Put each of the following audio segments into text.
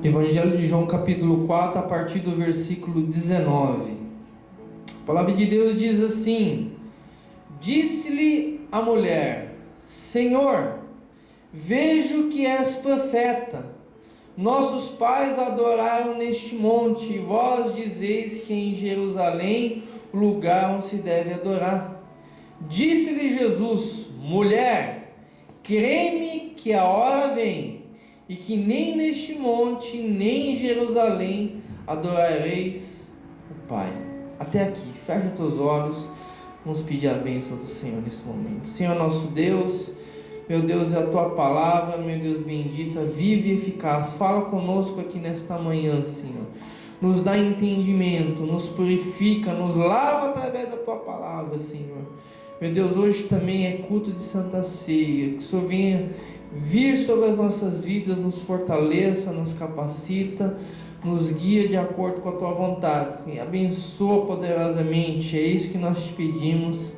Evangelho de João, capítulo 4, a partir do versículo 19. A palavra de Deus diz assim: Disse-lhe a mulher: Senhor, vejo que és profeta. Nossos pais adoraram neste monte, e vós dizeis que em Jerusalém o lugar onde se deve adorar. Disse-lhe Jesus: Mulher, crê-me que a hora vem, e que nem neste monte, nem em Jerusalém adorareis o Pai. Até aqui, fecha os teus olhos, vamos pedir a bênção do Senhor nesse momento. Senhor nosso Deus, meu Deus, é a Tua palavra, meu Deus bendita, viva e eficaz. Fala conosco aqui nesta manhã, Senhor. Nos dá entendimento, nos purifica, nos lava através da Tua palavra, Senhor. Meu Deus, hoje também é culto de Santa Ceia. Que o Senhor venha vir sobre as nossas vidas, nos fortaleça, nos capacita, nos guia de acordo com a Tua vontade, Senhor. Abençoa poderosamente, é isso que nós te pedimos,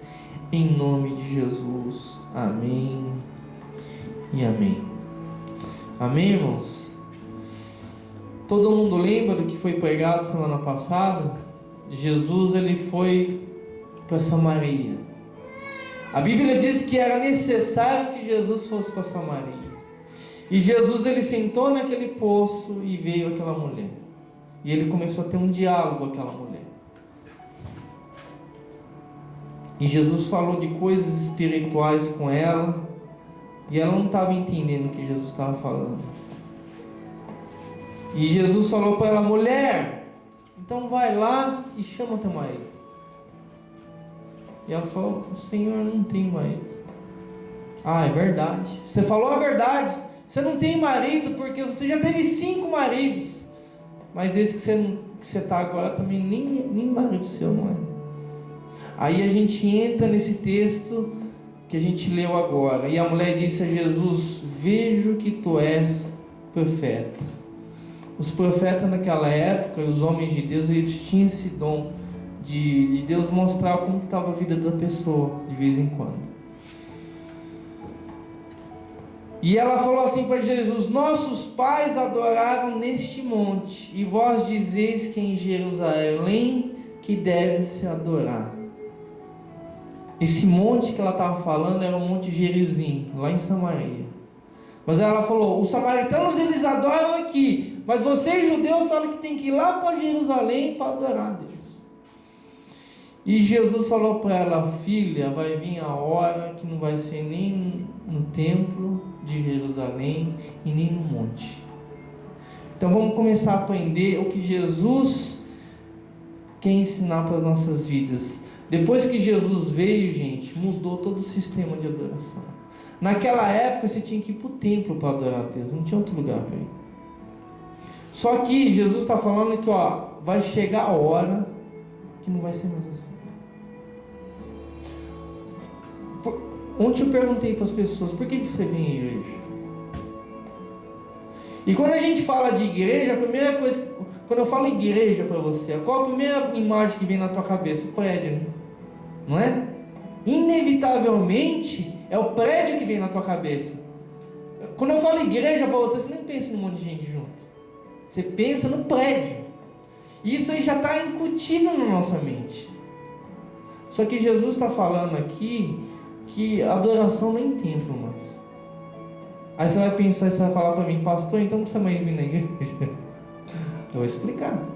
em nome de Jesus. Amém e amém. Amém, irmãos? Todo mundo lembra do que foi pregado semana passada? Jesus, ele foi para Samaria. A Bíblia diz que era necessário que Jesus fosse para Samaria. E Jesus, ele sentou naquele poço e veio aquela mulher. E ele começou a ter um diálogo com aquela mulher. E Jesus falou de coisas espirituais com ela. E ela não estava entendendo o que Jesus estava falando. E Jesus falou para ela: mulher, então vai lá e chama teu marido. E ela falou: Senhor, eu não tenho marido. Ah, é verdade. Você falou a verdade. Você não tem marido porque você já teve 5 maridos. Mas esse que você está agora também nem marido seu, não é? Aí a gente entra nesse texto que a gente leu agora. E a mulher disse a Jesus: vejo que tu és profeta. Os profetas naquela época, os homens de Deus, eles tinham esse dom de Deus mostrar como estava a vida da pessoa de vez em quando. E ela falou assim para Jesus: nossos pais adoraram neste monte, e vós dizeis que em Jerusalém que deve se adorar. Esse monte que ela estava falando era o Monte Gerizim, lá em Samaria. Mas ela falou: os samaritanos eles adoram aqui, mas vocês judeus falam que tem que ir lá para Jerusalém para adorar a Deus. E Jesus falou para ela: filha, vai vir a hora que não vai ser nem no templo de Jerusalém e nem no monte. Então vamos começar a aprender o que Jesus quer ensinar para as nossas vidas. Depois que Jesus veio, gente, mudou todo o sistema de adoração. Naquela época você tinha que ir para o templo para adorar a Deus, não tinha outro lugar para ir. Só que Jesus está falando que vai chegar a hora que não vai ser mais assim. Ontem eu perguntei para as pessoas: por que você vem à igreja? E quando a gente fala de igreja, a primeira coisa, quando eu falo igreja para você, qual a primeira imagem que vem na tua cabeça? O prédio, né? Não é? Inevitavelmente é o prédio que vem na tua cabeça. Quando eu falo igreja para você, você nem pensa num monte de gente junto. Você pensa no prédio. E isso aí já está incutido na nossa mente. Só que Jesus está falando aqui que adoração não é em templo mais. Aí você vai pensar e você vai falar para mim: pastor, então não precisa mais vir na igreja. Eu vou explicar.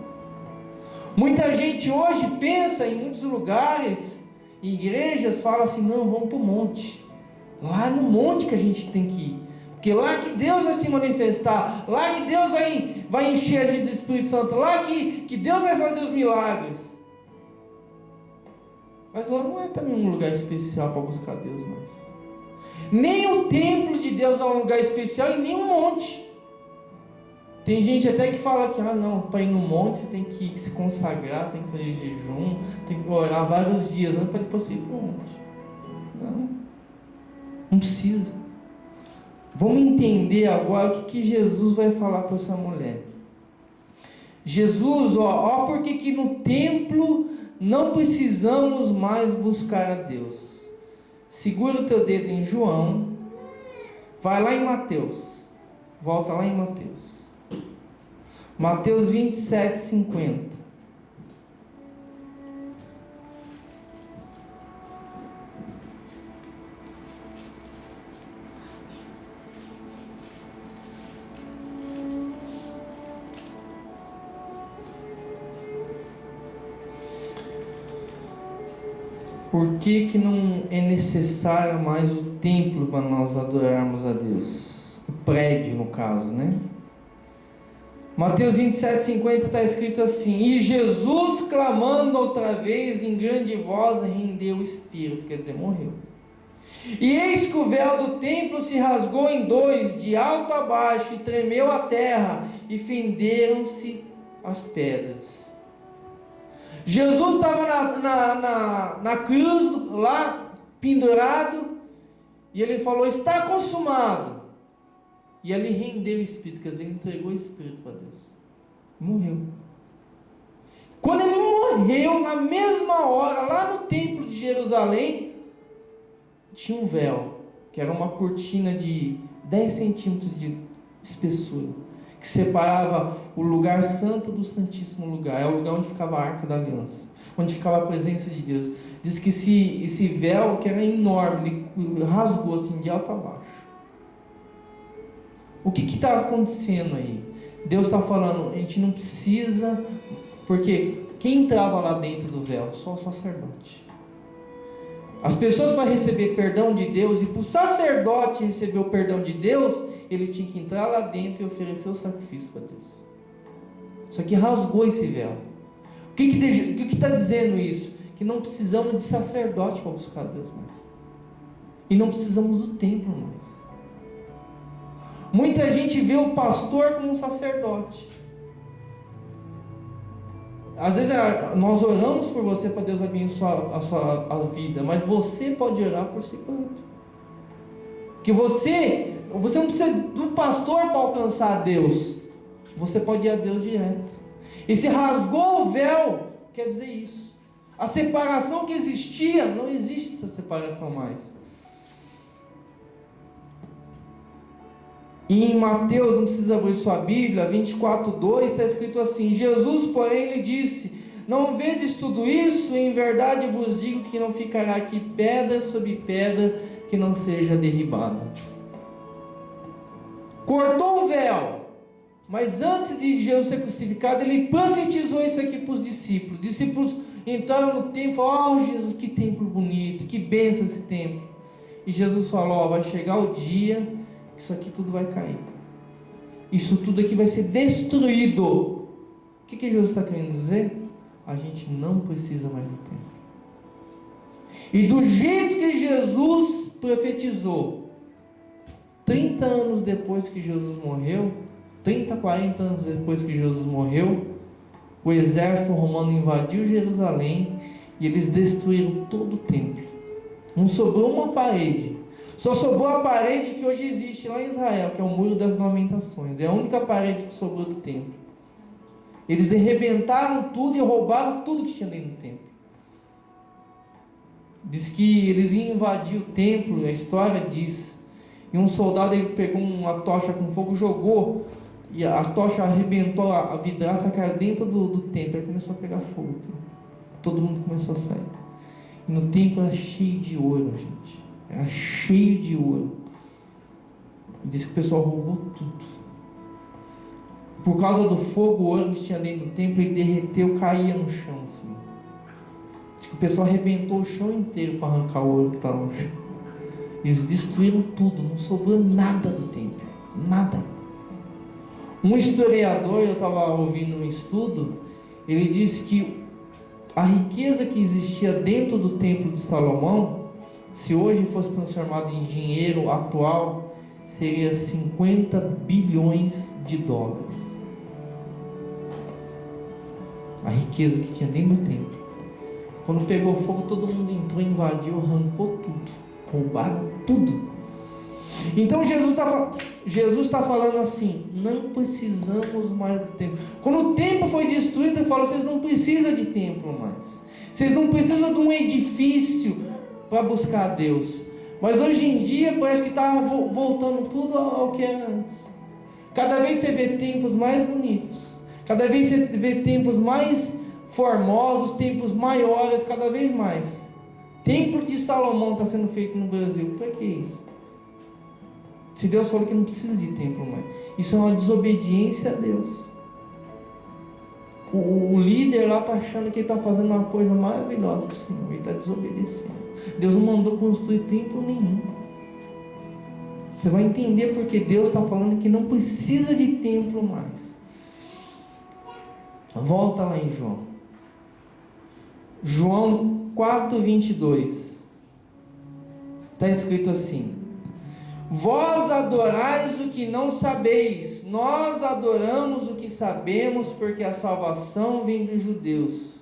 Muita gente hoje pensa em muitos lugares, em igrejas, fala assim: não, vamos para o monte. Lá no monte que a gente tem que ir. Porque lá que Deus vai se manifestar, lá que Deus vai encher a gente do Espírito Santo, lá que Deus vai fazer os milagres. Mas lá não é também um lugar especial para buscar Deus mais. Nem o templo de Deus é um lugar especial e nem um monte. Tem gente até que fala que não, para ir no monte você tem que se consagrar, tem que fazer jejum, tem que orar vários dias antes para depois ir para o monte. Não precisa. Vamos entender agora o que Jesus vai falar para essa mulher. Jesus, por que no templo não precisamos mais buscar a Deus. Segura o teu dedo em João, vai lá em Mateus, volta lá em Mateus. Mateus 27, 50. Por que que não é necessário mais o templo para nós adorarmos a Deus? O prédio, no caso, né? Mateus 27, 50 está escrito assim: E Jesus, clamando outra vez em grande voz, rendeu o espírito, quer dizer, morreu. E eis que o véu do templo se rasgou em dois, de alto a baixo, e tremeu a terra, e fenderam-se as pedras. Jesus estava na cruz, lá pendurado, e ele falou: está consumado. E ele rendeu o Espírito, quer dizer, ele entregou o Espírito para Deus. Morreu. Quando ele morreu, na mesma hora, lá no templo de Jerusalém, tinha um véu, que era uma cortina de 10 centímetros de espessura, que separava o lugar santo do santíssimo lugar. É o lugar onde ficava a Arca da Aliança, onde ficava a presença de Deus. Diz que esse véu, que era enorme, ele rasgou assim de alto a baixo. O que está acontecendo aí? Deus está falando, a gente não precisa, porque quem entrava lá dentro do véu? Só o sacerdote. As pessoas, para receber perdão de Deus, e para o sacerdote receber o perdão de Deus, ele tinha que entrar lá dentro e oferecer o sacrifício para Deus. Só que rasgou esse véu. O que está dizendo isso? Que não precisamos de sacerdote para buscar Deus mais. E não precisamos do templo mais. Muita gente vê o pastor como um sacerdote. Às vezes nós oramos por você para Deus abençoar a sua vida, mas você pode orar por si próprio. Que você não precisa do pastor para alcançar a Deus. Você pode ir a Deus direto. E se rasgou o véu, quer dizer isso. A separação que existia, não existe essa separação mais. E em Mateus, não precisa abrir sua Bíblia, 24:2, está escrito assim: Jesus, porém, lhe disse: não vedes tudo isso? Em verdade vos digo que não ficará aqui pedra sobre pedra que não seja derribada. Cortou o véu, mas antes de Jesus ser crucificado, ele profetizou isso aqui para os discípulos. Os discípulos entraram no templo, oh Jesus, que templo bonito, que bênção esse templo. E Jesus falou: vai chegar o dia que isso aqui tudo vai cair, isso tudo aqui vai ser destruído. O que Jesus está querendo dizer? A gente não precisa mais do templo. E do jeito que Jesus profetizou, 30 anos depois que Jesus morreu, 40 anos depois que Jesus morreu, o exército romano invadiu Jerusalém e eles destruíram todo o templo. Não sobrou uma parede. Só sobrou a parede que hoje existe lá em Israel, que é o Muro das Lamentações. É a única parede que sobrou do templo. Eles arrebentaram tudo e roubaram tudo que tinha dentro do templo. Diz que eles iam invadir o templo, a história diz. E um soldado, ele pegou uma tocha com fogo, jogou, e a tocha arrebentou a vidraça, caiu dentro do templo. Aí começou a pegar fogo. Todo mundo começou a sair. E no templo era cheio de ouro, gente. Era cheio de ouro. Diz que o pessoal roubou tudo. Por causa do fogo, o ouro que tinha dentro do templo, ele derreteu, caía no chão assim. Diz que o pessoal arrebentou o chão inteiro para arrancar o ouro que estava no chão. Eles destruíram tudo, não sobrou nada do templo. Nada. Um historiador, eu estava ouvindo um estudo, ele disse que a riqueza que existia dentro do templo de Salomão, se hoje fosse transformado em dinheiro atual, seria 50 bilhões de dólares. A riqueza que tinha dentro do templo. Quando pegou fogo, todo mundo entrou, invadiu, arrancou tudo. Roubaram tudo. Então Jesus está falando assim: não precisamos mais do templo. Quando o templo foi destruído, ele falou: vocês não precisam de templo mais. Vocês não precisam de um edifício para buscar a Deus. Mas hoje em dia parece que está voltando tudo ao que era antes. Cada vez você vê templos mais bonitos, Cada vez você vê templos mais formosos, templos maiores, cada vez mais. Templo de Salomão está sendo feito no Brasil. Para que isso? Se Deus falou que não precisa de templo mais. Isso é uma desobediência a Deus. O líder lá está achando que ele está fazendo uma coisa maravilhosa para o Senhor. Ele está desobedecendo. Deus não mandou construir templo nenhum. Você vai entender porque Deus está falando que não precisa de templo mais. Volta lá em João. João 4:22. Está escrito assim: vós adorais o que não sabeis, nós adoramos o que sabemos, porque a salvação vem dos judeus.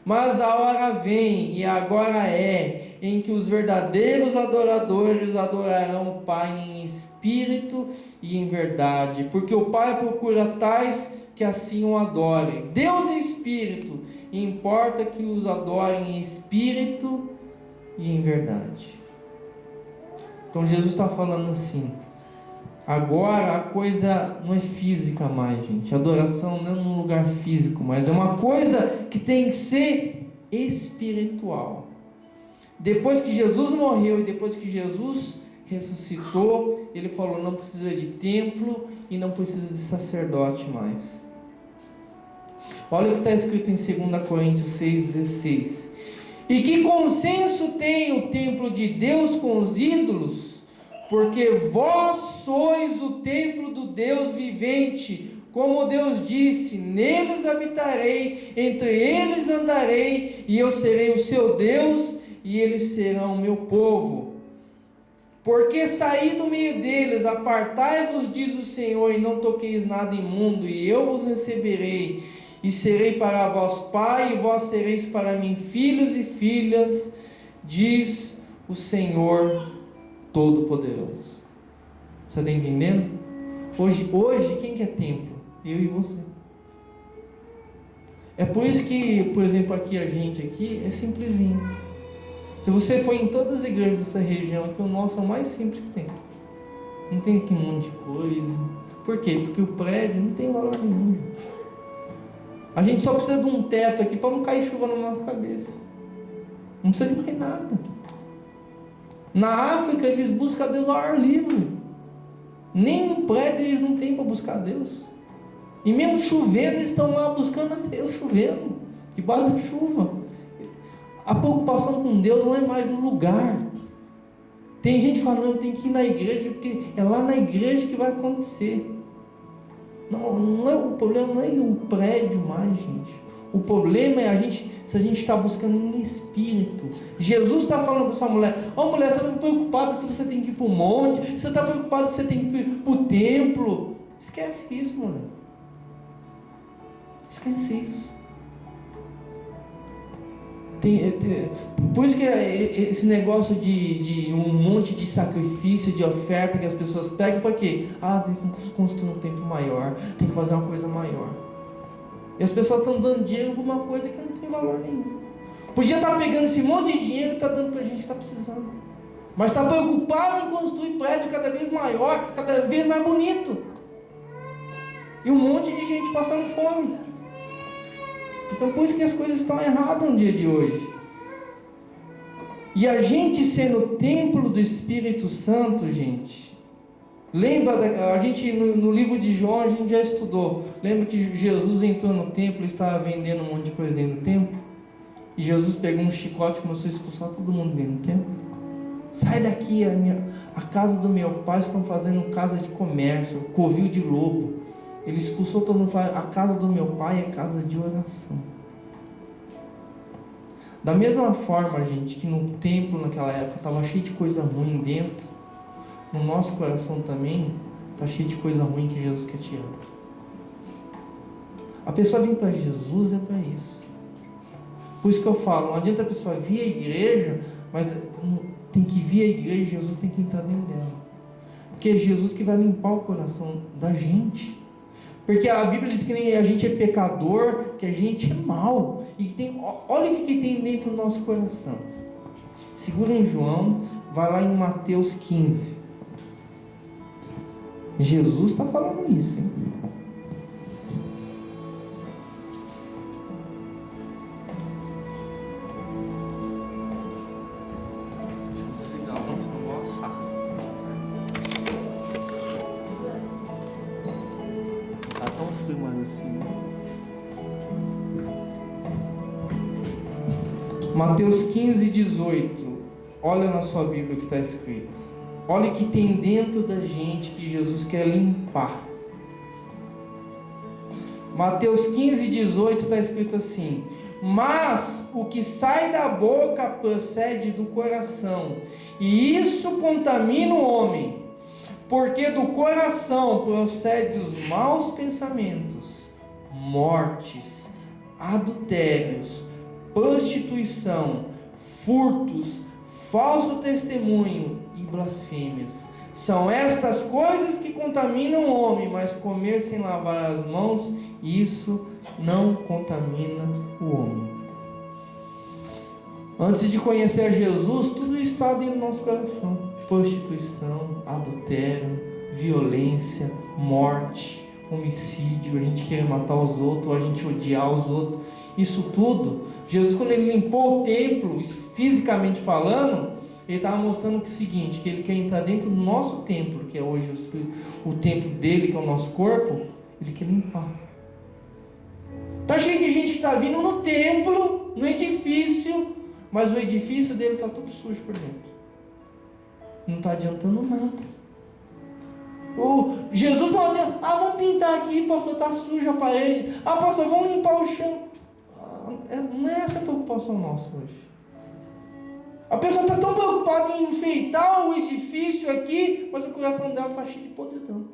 Mas a hora vem, e agora é, em que os verdadeiros adoradores adorarão o Pai em espírito e em verdade, porque o Pai procura tais que assim o adorem. Deus é espírito, e importa que os adorem em espírito e em verdade. Então Jesus está falando assim: agora a coisa não é física mais, gente. A adoração não é num lugar físico, mas é uma coisa que tem que ser espiritual. Depois que Jesus morreu e depois que Jesus ressuscitou, ele falou: não precisa de templo e não precisa de sacerdote mais. Olha o que está escrito em 2 Coríntios 6,16. E que consenso tem o templo de Deus com os ídolos? Porque vós sois o templo do Deus vivente, como Deus disse: neles habitarei, entre eles andarei, e eu serei o seu Deus, e eles serão o meu povo. Porque saí do meio deles, apartai-vos, diz o Senhor, e não toqueis nada imundo, e eu vos receberei, e serei para vós pai, e vós sereis para mim filhos e filhas, diz o Senhor Todo-Poderoso. Você está entendendo? Hoje, quem que é templo? Eu e você. É por isso que, por exemplo, aqui a gente aqui é simplesinho. Se você for em todas as igrejas dessa região, que o nosso é o mais simples que tem. Não tem aqui um monte de coisa. Por quê? Porque o prédio não tem valor nenhum, gente. A gente só precisa de um teto aqui para não cair chuva na nossa cabeça. Não precisa de mais nada. Na África eles buscam Deus ao ar livre. Nem no prédio eles não têm para buscar Deus. E mesmo chovendo eles estão lá buscando a Deus, chovendo, debaixo da chuva. A preocupação com Deus não é mais do lugar. Tem gente falando: eu tenho que ir na igreja, porque é lá na igreja que vai acontecer. Não é o problema, não é o prédio mais, gente. O problema é se a gente está buscando em espírito. Jesus está falando para essa mulher: ó, mulher, você está preocupada se você tem que ir para o monte, você está preocupada se você tem que ir para o templo. Esquece isso, mulher. Esquece isso. Por isso que esse negócio de um monte de sacrifício, de oferta que as pessoas pegam, para quê? Tem que construir um templo maior, tem que fazer uma coisa maior. E as pessoas estão dando dinheiro por uma coisa que não tem valor nenhum. Podia estar pegando esse monte de dinheiro que está dando para a gente que está precisando, mas está preocupado em construir prédio cada vez maior, cada vez mais bonito, e um monte de gente passando fome. Então por isso que as coisas estão erradas no dia de hoje. E a gente sendo o templo do Espírito Santo, gente, lembra, a gente no livro de João a gente já estudou, lembra que Jesus entrou no templo e estava vendendo um monte de coisa dentro do templo? E Jesus pegou um chicote e começou a expulsar todo mundo dentro do templo. Sai daqui, a casa do meu pai estão fazendo casa de comércio, covil de lobo. Ele expulsou todo mundo. A casa do meu pai é casa de oração. Da mesma forma, gente, que no templo naquela época estava cheio de coisa ruim dentro, no nosso coração também está cheio de coisa ruim que Jesus quer tirar. A pessoa vir para Jesus é para isso. Por isso que eu falo, não adianta a pessoa vir à igreja, mas tem que vir à igreja, Jesus tem que entrar dentro dela. Porque é Jesus que vai limpar o coração da gente. Porque a Bíblia diz que a gente é pecador, que a gente é mau. E que tem, olha o que tem dentro do nosso coração. Segura em João, vai lá em Mateus 15. Jesus está falando isso, hein? assim. Mateus 15, 18. Olha na sua Bíblia o que está escrito. Olha o que tem dentro da gente que Jesus quer limpar. Mateus 15, 18 está escrito assim: mas o que sai da boca procede do coração, e isso contamina o homem, porque do coração procede os maus pensamentos, mortes, adultérios, prostituição, furtos, falso testemunho e blasfêmias. São estas coisas que contaminam o homem, mas comer sem lavar as mãos, isso não contamina o homem. Antes de conhecer Jesus, tudo está dentro do nosso coração: prostituição, adultério, violência, morte, homicídio, a gente querer matar os outros, a gente odiar os outros. Isso tudo, Jesus, quando ele limpou o templo, fisicamente falando, ele estava mostrando o seguinte, que ele quer entrar dentro do nosso templo, que é hoje o templo dele, que é o nosso corpo. Ele quer limpar. Está cheio de gente que está vindo no templo, no edifício, mas o edifício dele está todo sujo por dentro. Não está adiantando nada. Jesus falou: vamos pintar aqui, pastor, está suja a parede. Pastor, vamos limpar o chão. Não é essa a preocupação nossa hoje. A pessoa está tão preocupada em enfeitar o edifício aqui, mas o coração dela está cheio de podridão.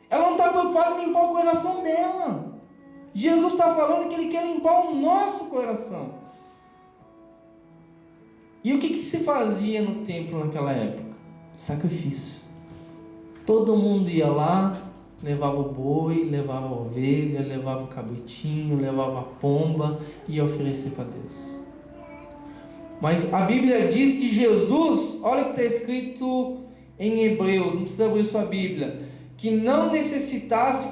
Ela não está preocupada em limpar o coração dela. Jesus está falando que Ele quer limpar o nosso coração. E o que se fazia no templo naquela época? Sacrifício. Todo mundo ia lá, levava o boi, levava a ovelha, levava o cabritinho, levava a pomba e ia oferecer para Deus. Mas a Bíblia diz que Jesus, olha o que está escrito em Hebreus, não precisa abrir sua Bíblia, que não necessitasse,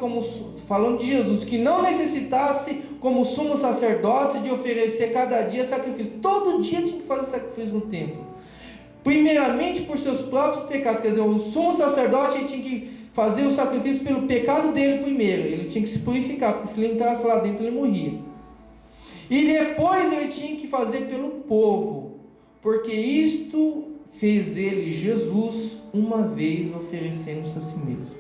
falando de Jesus, que não necessitasse como sumo sacerdote de oferecer cada dia sacrifício. Todo dia tinha que fazer sacrifício no templo. Primeiramente por seus próprios pecados, quer dizer, o sumo sacerdote tinha que fazer o sacrifício pelo pecado dele primeiro, ele tinha que se purificar, porque se ele entrasse lá dentro ele morria. E depois ele tinha que fazer pelo povo, porque isto fez ele, Jesus, uma vez oferecendo-se a si mesmo.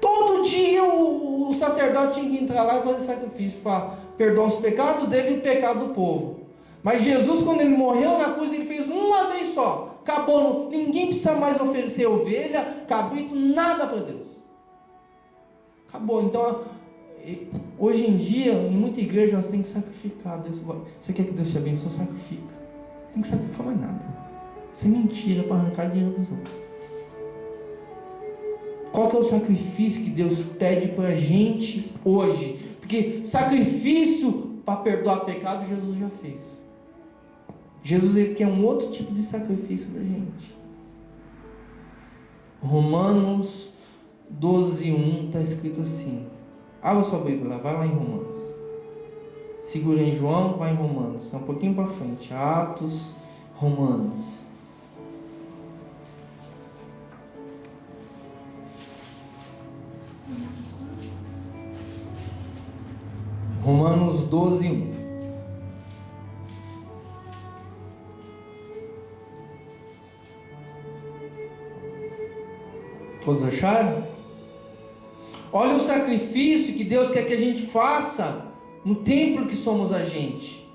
Todo dia o sacerdote tinha que entrar lá e fazer sacrifício para perdoar os pecados dele e o pecado do povo. Mas Jesus, quando ele morreu na cruz, ele fez uma vez só. Acabou, ninguém precisa mais oferecer ovelha, cabrito, nada para Deus. Acabou. Então, hoje em dia, em muita igreja, nós temos que sacrificar. Deus, você quer que Deus te abençoe? Sacrifica. Não tem que sacrificar mais nada. Isso é mentira para arrancar dinheiro dos outros. Qual que é o sacrifício que Deus pede para a gente hoje? Porque sacrifício para perdoar pecado, Jesus já fez. Jesus, ele quer um outro tipo de sacrifício da gente. Romanos 12:1 está escrito assim. Abra sua Bíblia, vai lá em Romanos. Segura em João, vai em Romanos. É um pouquinho para frente. Atos, Romanos. Romanos 12:1. Todos acharam? Olha o sacrifício que Deus quer que a gente faça no templo que somos a gente.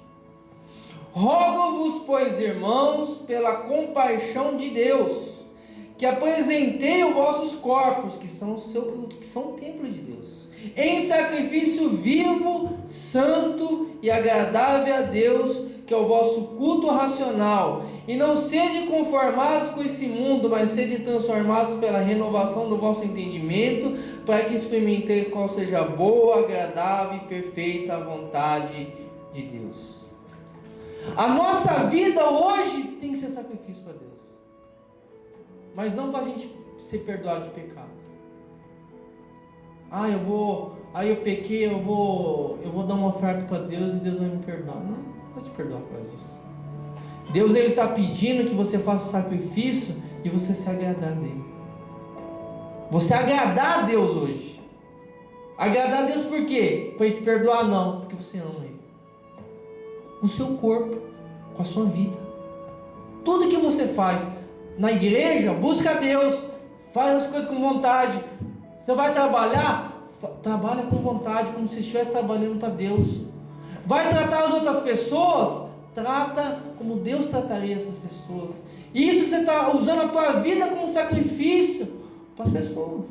Rogo-vos, pois, irmãos, pela compaixão de Deus, que apresentei os vossos corpos, que são o templo de Deus, em sacrifício vivo, santo e agradável a Deus, que é o vosso culto racional. E não sede conformados com esse mundo, mas sede transformados pela renovação do vosso entendimento, para que experimenteis qual seja a boa, agradável e perfeita vontade de Deus. A nossa vida hoje tem que ser sacrifício para Deus, mas não para a gente ser perdoado de pecado. Eu pequei, eu vou dar uma oferta para Deus e Deus vai me perdoar. Não vai te perdoar por causa disso. Deus, ele está pedindo que você faça o sacrifício de você se agradar dele. Você agradar a Deus hoje. Agradar a Deus por quê? Para Ele te perdoar? Não, porque você ama Ele. Com o seu corpo, com a sua vida. Tudo que você faz na igreja, busca a Deus, faz as coisas com vontade. Você vai trabalhar? Trabalha com vontade, como se estivesse trabalhando para Deus. Vai tratar as outras pessoas? Trata como Deus trataria essas pessoas. Isso você está usando a tua vida como sacrifício para as pessoas.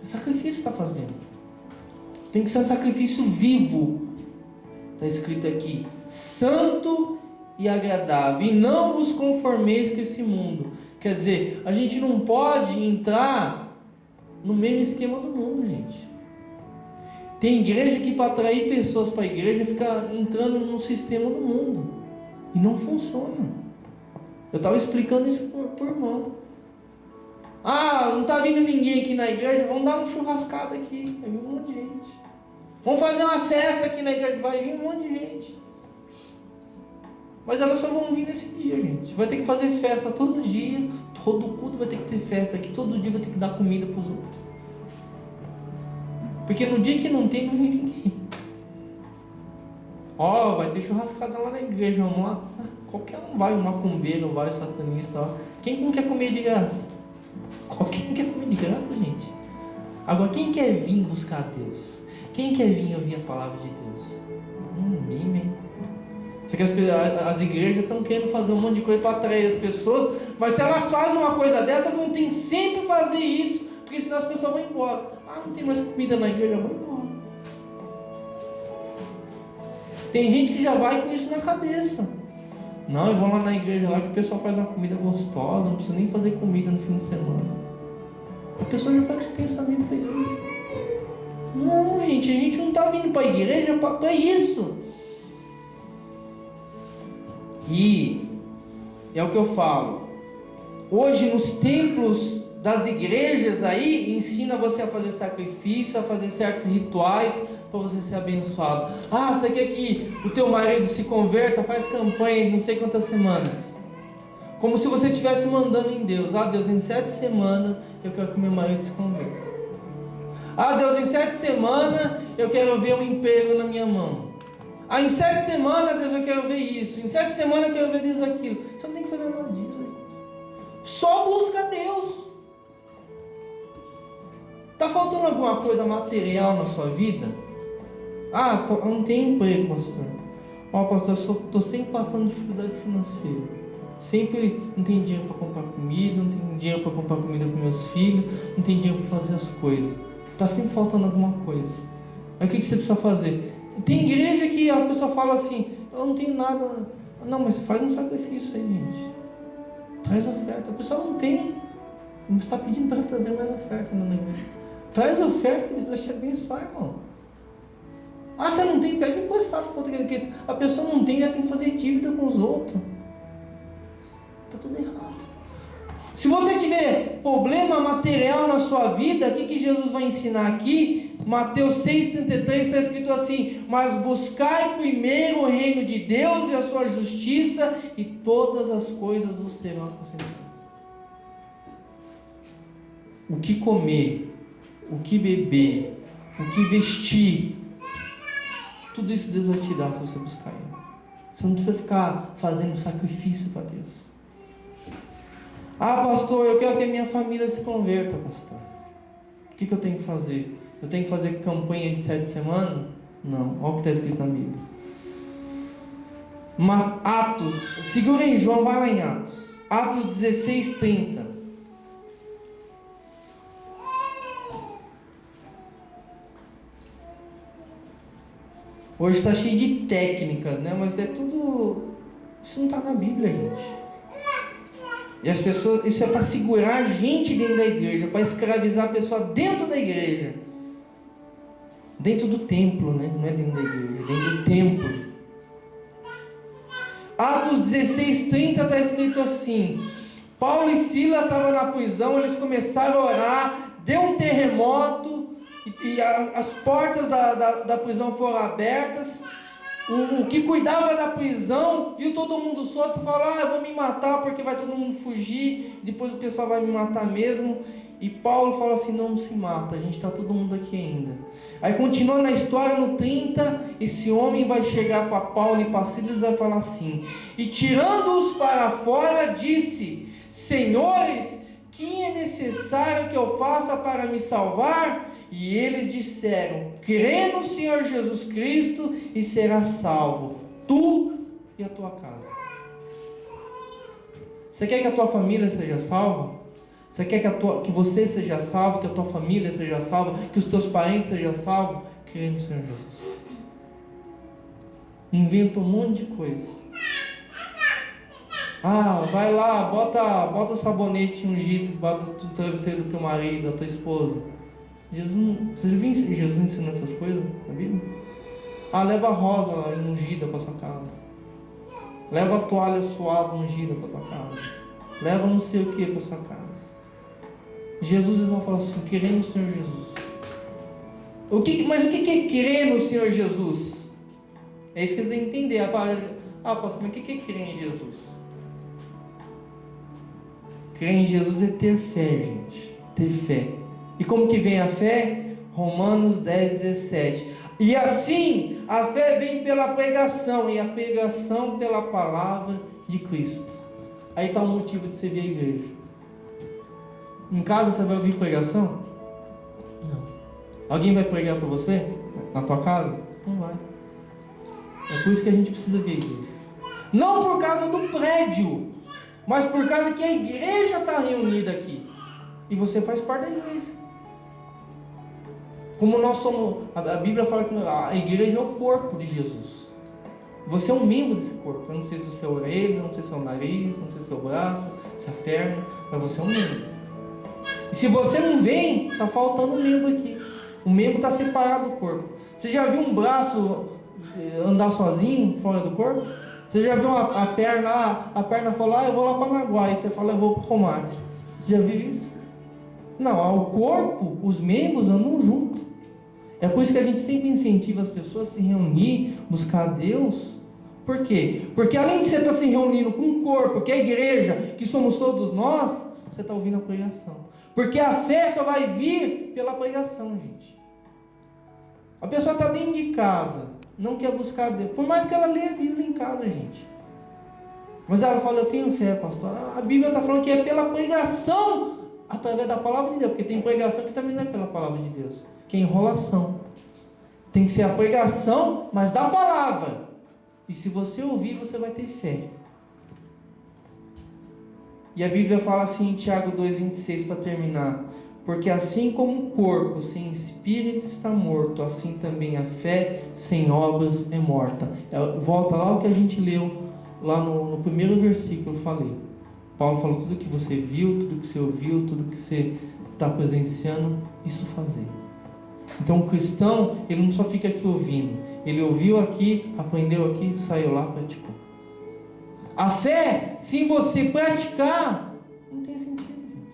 É sacrifício que está fazendo. Tem que ser um sacrifício vivo. Está escrito aqui: santo e agradável. E não vos conformeis com esse mundo. Quer dizer, a gente não pode entrar no mesmo esquema do mundo, gente. Tem igreja que para atrair pessoas para a igreja fica entrando no sistema do mundo. E não funciona. Eu estava explicando isso por irmão. Não está vindo ninguém aqui na igreja, vamos dar uma churrascada aqui. Vai vir um monte de gente. Vamos fazer uma festa aqui na igreja, vai vir um monte de gente. Mas elas só vão vir nesse dia, gente. Vai ter que fazer festa todo dia, todo culto vai ter que ter festa aqui, todo dia vai ter que dar comida para os outros. Porque no dia que não tem, não vem ninguém. Vai ter churrascada lá na igreja, vamos lá. Qualquer um vai, um macumbeiro, vai, satanista. Quem não quer comer de graça? Qualquer um quer comer de graça, gente. Agora, quem quer vir buscar a Deus? Quem quer vir ouvir a palavra de Deus? Ninguém, né? As igrejas estão querendo fazer um monte de coisa para atrair as pessoas, mas se elas fazem uma coisa dessas, vão ter que sempre fazer isso, porque senão as pessoas vão embora. Não tem mais comida na igreja, vão embora. Tem gente que já vai com isso na cabeça. Não, eu vou lá na igreja lá que o pessoal faz uma comida gostosa, não precisa nem fazer comida no fim de semana. A pessoa já vai com esse pensamento para a igreja. Não, gente, a gente não está vindo para a igreja para isso. E é o que eu falo. Hoje nos templos das igrejas aí, ensina você a fazer sacrifício, a fazer certos rituais para você ser abençoado. Você quer que o teu marido se converta? Faz campanha de não sei quantas semanas. Como se você estivesse mandando em Deus. Deus, em 7 semanas eu quero que meu marido se converta. Deus, em 7 semanas eu quero ver um emprego na minha mão. Em 7 semanas, Deus, eu quero ver isso. Em 7 semanas eu quero ver Deus aquilo. Você não tem que fazer nada disso, gente. Só busca Deus. Está faltando alguma coisa material na sua vida? Eu não tenho emprego, pastor. Pastor, eu estou sempre passando dificuldade financeira. Sempre não tenho dinheiro para comprar comida, não tenho dinheiro para comprar comida para meus filhos, não tenho dinheiro para fazer as coisas. Está sempre faltando alguma coisa. Aí o que você precisa fazer? Tem igreja que a pessoa fala assim: eu não tenho nada. Não, mas faz um sacrifício aí, gente. Traz oferta. A pessoa não tem, mas está pedindo para trazer mais oferta na igreja. Traz oferta que Deus vai te abençoar, irmão. Você não tem? Pega emprestado para outra igreja. A pessoa não tem, ela tem que fazer dívida com os outros. Está tudo errado. Se você tiver problema material na sua vida, o que Jesus vai ensinar aqui? Mateus 6,33 está escrito assim: mas buscai primeiro o reino de Deus e a sua justiça, e todas as coisas vos serão acrescentadas. O que comer, o que beber, o que vestir, tudo isso Deus vai te dar se você buscar Ele. Você não precisa ficar fazendo sacrifício para Deus. Pastor, eu quero que a minha família se converta, pastor. O que eu tenho que fazer? Eu tenho que fazer campanha de 7 semanas? Não, olha o que está escrito na Bíblia. Atos, segura em João, vai lá em Atos. Atos 16:30. Hoje está cheio de técnicas, né? Mas é tudo... Isso não está na Bíblia, gente. E as pessoas... Isso é para segurar a gente dentro da igreja, para escravizar a pessoa dentro da igreja. Dentro do templo, né? Não é dentro da igreja, dentro do templo. Atos 16:30 está escrito assim: Paulo e Silas estavam na prisão, eles começaram a orar, deu um terremoto, e as portas da prisão foram abertas. O que cuidava da prisão viu todo mundo solto e falou: eu vou me matar porque vai todo mundo fugir, depois o pessoal vai me matar mesmo. E Paulo fala assim, não se mata, a gente está todo mundo aqui ainda. Aí continuando na história, no 30, esse homem vai chegar para Paulo e para Silas e vai falar assim: e tirando-os para fora, disse: Senhores, que é necessário que eu faça para me salvar? E eles disseram: crê no Senhor Jesus Cristo e serás salvo, tu e a tua casa. Você quer que a tua família seja salva? Você quer que você seja salvo, que a tua família seja salva, que os teus parentes sejam salvos? Crê no Senhor Jesus. Inventa um monte de coisa. Vai lá, bota o sabonete ungido, bota o travesseiro do teu marido, da tua esposa. Vocês viram Jesus ensinando essas coisas na Bíblia? Leva a rosa ungida para sua casa. Leva a toalha suada ungida para tua casa. Leva não sei o que para sua casa. Jesus vão falar assim: crer no Senhor Jesus. Mas o que é crer no Senhor Jesus? É isso que eles têm que entender. Pastor, mas o que é crer em Jesus? Crer em Jesus é ter fé, gente. Ter fé. E como que vem a fé? Romanos 10, 17. E assim, a fé vem pela pregação, e a pregação pela palavra de Cristo. Aí está o motivo de você vir à igreja. Em casa você vai ouvir pregação? Não. Alguém vai pregar para você? Na tua casa? Não vai. É por isso que a gente precisa vir à igreja. Não por causa do prédio, mas por causa que a igreja está reunida aqui. E você faz parte da igreja. Como nós somos, a Bíblia fala que a igreja é o corpo de Jesus. Você é um membro desse corpo. Eu não sei se você é a orelha, não sei se é o nariz, não sei se é o braço, se é a perna, mas você é um membro. E se você não vem, está faltando um membro aqui. O membro está separado do corpo. Você já viu um braço andar sozinho, fora do corpo? Você já viu a perna falar: eu vou lá para Naguá, e você fala: eu vou para o Comac. Você já viu isso? Não, o corpo, os membros andam juntos. É por isso que a gente sempre incentiva as pessoas a se reunir, buscar a Deus. Por quê? Porque além de você estar se reunindo com o corpo, que é a igreja, que somos todos nós, você está ouvindo a pregação. Porque a fé só vai vir pela pregação, gente. A pessoa está dentro de casa, não quer buscar a Deus. Por mais que ela leia a Bíblia em casa, gente. Mas ela fala: eu tenho fé, pastor. A Bíblia está falando que é pela pregação, através da palavra de Deus. Porque tem pregação que também não é pela palavra de Deus, que é enrolação. Tem que ser a pregação, mas da palavra. E se você ouvir, você vai ter fé. E a Bíblia fala assim em Tiago 2,26 para terminar: porque assim como o corpo sem espírito está morto, assim também a fé sem obras é morta. Volta lá o que a gente leu lá no primeiro versículo, eu falei. Paulo falou: tudo que você viu, tudo que você ouviu, tudo que você está presenciando, isso fazer. Então o cristão, ele não só fica aqui ouvindo, ele ouviu aqui, aprendeu aqui, saiu lá, praticou. A fé, se você praticar, não tem sentido, gente.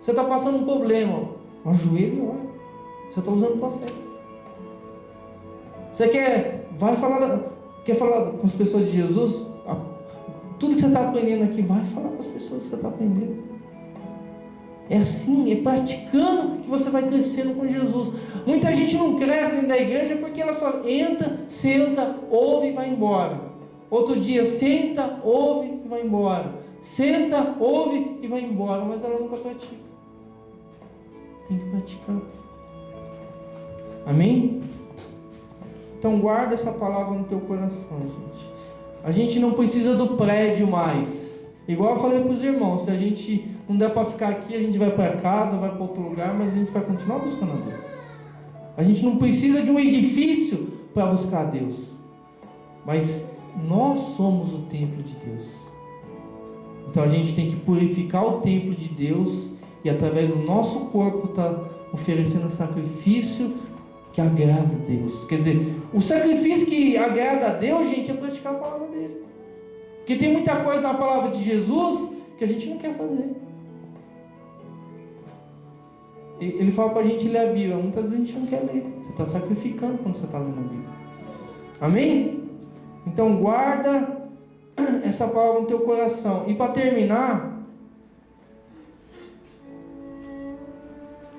Você está passando um problema, ajoelha e ora. Você está usando a tua fé. Você quer falar com as pessoas de Jesus? Tudo que você está aprendendo aqui, vai falar com as pessoas que você está aprendendo. É assim, é praticando que você vai crescendo com Jesus. Muita gente não cresce dentro da igreja porque ela só entra, senta, ouve e vai embora. Outro dia senta, ouve e vai embora. Senta, ouve e vai embora, mas ela nunca pratica. Tem que praticar. Amém? Então guarda essa palavra no teu coração, gente. A gente não precisa do prédio mais. Igual eu falei para os irmãos, se a gente não der para ficar aqui, a gente vai para casa, vai para outro lugar, mas a gente vai continuar buscando a Deus. A gente não precisa de um edifício para buscar a Deus. Mas nós somos o templo de Deus. Então a gente tem que purificar o templo de Deus e através do nosso corpo estar oferecendo sacrifício que agrada a Deus. Quer dizer, o sacrifício que agrada a Deus, gente, é praticar a palavra dele. Porque tem muita coisa na palavra de Jesus que a gente não quer fazer. Ele fala para a gente ler a Bíblia. Muitas vezes a gente não quer ler. Você está sacrificando quando você está lendo a Bíblia. Amém? Então guarda essa palavra no teu coração. E para terminar,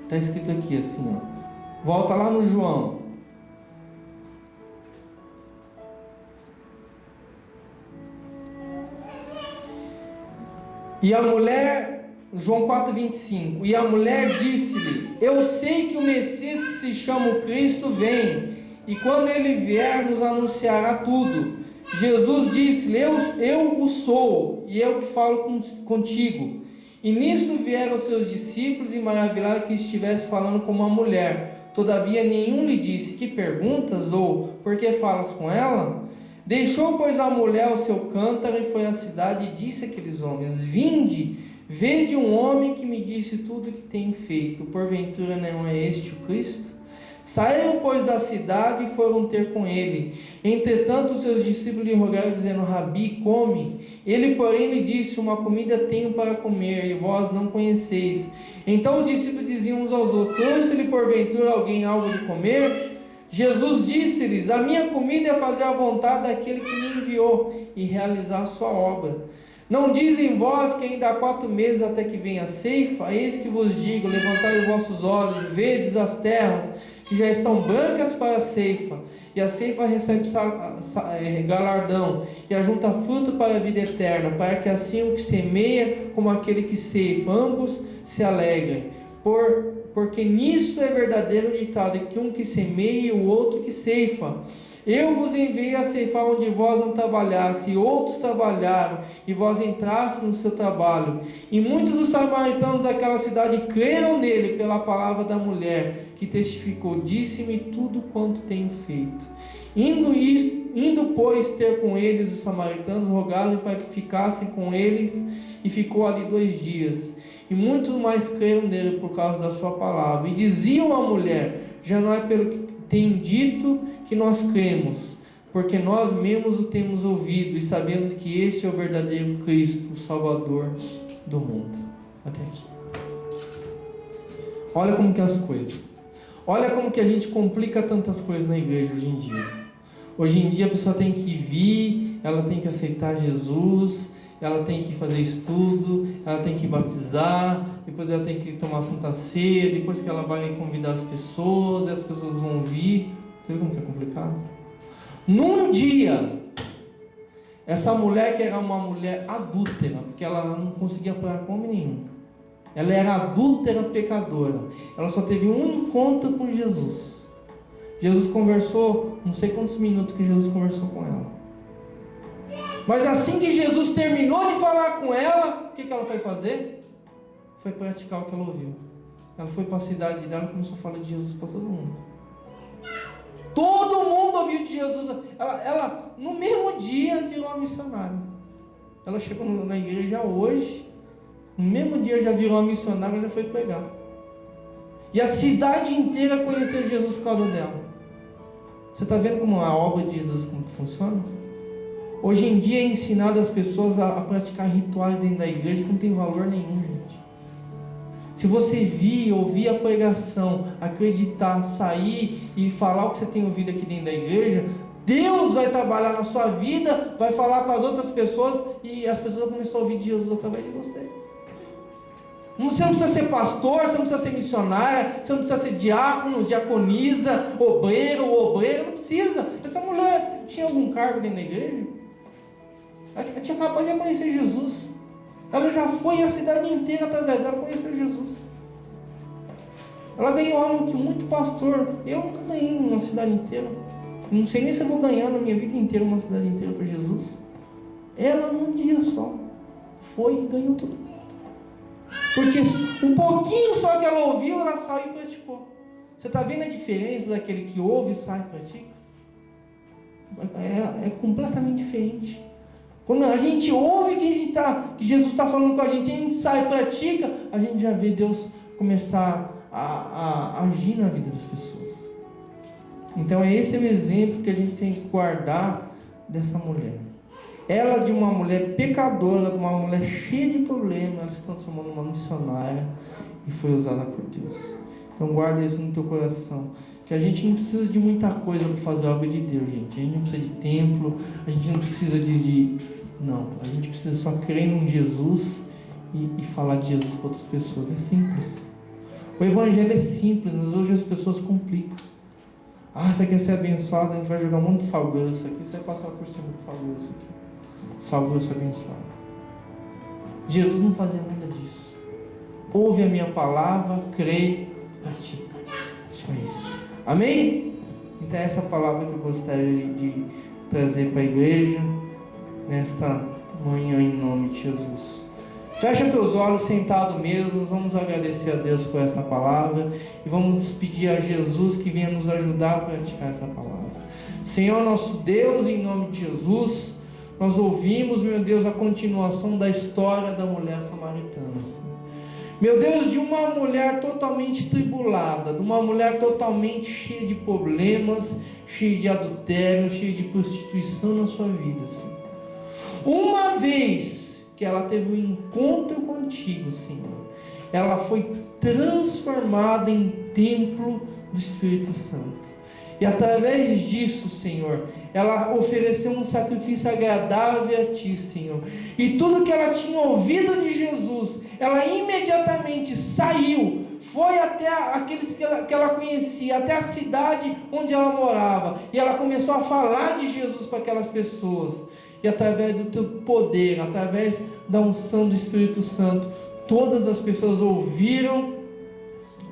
Está escrito aqui assim, ó. Volta lá no João. E a mulher, João 4,25, e a mulher disse-lhe: eu sei que o Messias, que se chama o Cristo, vem, e quando ele vier nos anunciará tudo. Jesus disse-lhe: eu o sou, e eu que falo contigo. E nisto vieram seus discípulos e maravilharam que estivesse falando com uma mulher. Todavia nenhum lhe disse: que perguntas? Ou por que falas com ela? Deixou, pois, a mulher o seu cântaro e foi à cidade e disse àqueles homens: vinde, vede um homem que me disse tudo o que tem feito. Porventura não é este o Cristo? Saíram, pois, da cidade e foram ter com ele. Entretanto, os seus discípulos lhe rogaram, dizendo: Rabi, come. Ele, porém, lhe disse: uma comida tenho para comer, e vós não conheceis. Então os discípulos diziam uns aos outros: trouxe-lhe porventura alguém algo de comer? Jesus disse-lhes: a minha comida é fazer a vontade daquele que me enviou e realizar a sua obra. Não dizem vós que ainda há 4 meses até que venha a ceifa? Eis que vos digo: levantai os vossos olhos, vedes as terras que já estão brancas para a ceifa, e a ceifa recebe galardão, e ajunta fruto para a vida eterna, para que assim o que semeia como aquele que ceifa, ambos se alegrem. Porque nisso é verdadeiro ditado, que um que semeia e o outro que ceifa. Eu vos enviei a ceifar onde vós não trabalhaste, e outros trabalharam, e vós entrastes no seu trabalho. E muitos dos samaritanos daquela cidade creram nele pela palavra da mulher, que testificou: disse-me tudo quanto tenho feito. Indo, pois, ter com eles os samaritanos, rogaram-lhe para que ficassem com eles, e ficou ali 2 dias. E muitos mais creram nele por causa da sua palavra. E diziam à mulher: já não é pelo que tem dito que nós cremos, porque nós mesmos o temos ouvido, e sabemos que este é o verdadeiro Cristo, o Salvador do mundo. Até aqui. Olha como que as coisas. Olha como que a gente complica tantas coisas na igreja hoje em dia. Hoje em dia a pessoa tem que vir, ela tem que aceitar Jesus, ela tem que fazer estudo, ela tem que batizar, depois ela tem que tomar Santa Ceia, depois que ela vai convidar as pessoas, e as pessoas vão vir. Você viu como que é complicado? Num dia, essa mulher, que era uma mulher adúltera, porque ela não conseguia apoiar com homem nenhum, ela era adúltera, pecadora, ela só teve um encontro com Jesus. Jesus conversou, não sei quantos minutos que Jesus conversou com ela. Mas assim que Jesus terminou de falar com ela, o que ela foi fazer? Foi praticar o que ela ouviu. Ela foi para a cidade dela e começou a falar de Jesus para todo mundo. Todo mundo ouviu de Jesus. Ela no mesmo dia virou uma missionária. Ela chegou na igreja hoje, no mesmo dia já virou uma missionária e já foi pregar. E a cidade inteira conheceu Jesus por causa dela. Você está vendo como a obra de Jesus como funciona? Hoje em dia é ensinado as pessoas a praticar rituais dentro da igreja que não tem valor nenhum, gente. Se você vir, ouvir a pregação, acreditar, sair e falar o que você tem ouvido aqui dentro da igreja, Deus vai trabalhar na sua vida, vai falar com as outras pessoas e as pessoas vão começar a ouvir de Jesus através de você. Você não precisa ser pastor, você não precisa ser missionária, você não precisa ser diácono, diaconisa, obreiro, obreira, não precisa. Essa mulher tinha algum cargo dentro da igreja? Ela tinha acabado de conhecer Jesus. Ela já foi a cidade inteira através dela conhecer Jesus. Ela ganhou algo que muito pastor, eu nunca ganhei uma cidade inteira. Não sei nem se eu vou ganhar na minha vida inteira uma cidade inteira para Jesus. Ela num dia só foi e ganhou tudo. Porque um pouquinho só que ela ouviu, ela saiu e praticou. Você está vendo a diferença daquele que ouve, sai e pratica? É completamente diferente. Quando a gente ouve que Jesus está falando com a gente sai e pratica, a gente já vê Deus começar a agir na vida das pessoas. Então esse é o exemplo que a gente tem que guardar dessa mulher. Ela, de uma mulher pecadora, de uma mulher cheia de problemas, ela se transformou numa missionária e foi usada por Deus. Então guarda isso no teu coração, que a gente não precisa de muita coisa para fazer a obra de Deus, gente. A gente não precisa de templo, a gente não precisa não, a gente precisa só crer em Jesus e falar de Jesus para outras pessoas. É simples. O evangelho é simples, mas hoje as pessoas complicam. Ah, você quer ser abençoado? A gente vai jogar um monte de sal grosso aqui, você vai passar por cima de sal grosso aqui. Sal grosso abençoado. Jesus não fazia nada disso. Ouve a minha palavra, crê, pratica. Só isso. Amém? Então é essa palavra que eu gostaria de trazer para a igreja nesta manhã em nome de Jesus. Fecha teus olhos, sentado mesmo, vamos agradecer a Deus por esta palavra e vamos pedir a Jesus que venha nos ajudar a praticar essa palavra. Senhor nosso Deus, em nome de Jesus, nós ouvimos, meu Deus, a continuação da história da mulher samaritana, Senhor. Meu Deus, de uma mulher totalmente tribulada, de uma mulher totalmente cheia de problemas, cheia de adultério, cheia de prostituição na sua vida, Senhor. Uma vez que ela teve um encontro contigo, Senhor, ela foi transformada em templo do Espírito Santo. E através disso, Senhor, ela ofereceu um sacrifício agradável a Ti, Senhor. E tudo que ela tinha ouvido de Jesus, ela imediatamente saiu, foi até aqueles que ela conhecia, até a cidade onde ela morava. E ela começou a falar de Jesus para aquelas pessoas. E através do Teu poder, através da unção do Espírito Santo, todas as pessoas ouviram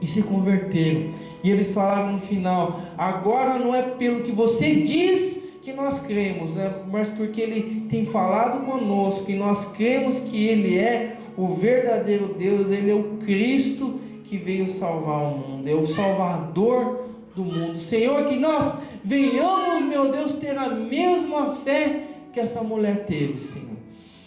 e se converteram. E eles falaram no final: agora não é pelo que você diz que nós cremos, né? Mas porque Ele tem falado conosco e nós cremos que Ele é o verdadeiro Deus, Ele é o Cristo que veio salvar o mundo, é o Salvador do mundo. Senhor, que nós venhamos, meu Deus, ter a mesma fé que essa mulher teve, Senhor.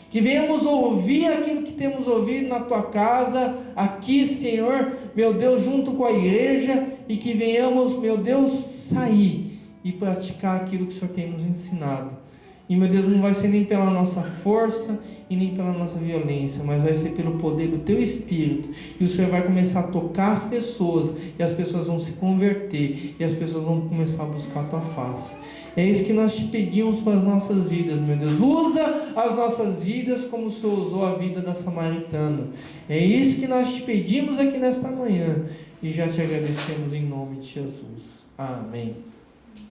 Que venhamos ouvir aquilo que temos ouvido na Tua casa, aqui, Senhor, meu Deus, junto com a igreja, e que venhamos, meu Deus, sair e praticar aquilo que o Senhor tem nos ensinado. E, meu Deus, não vai ser nem pela nossa força e nem pela nossa violência, mas vai ser pelo poder do Teu Espírito. E o Senhor vai começar a tocar as pessoas, e as pessoas vão se converter, e as pessoas vão começar a buscar a Tua face. É isso que nós te pedimos para as nossas vidas, meu Deus. Usa as nossas vidas como o Senhor usou a vida da samaritana. É isso que nós te pedimos aqui nesta manhã. E já te agradecemos em nome de Jesus. Amém.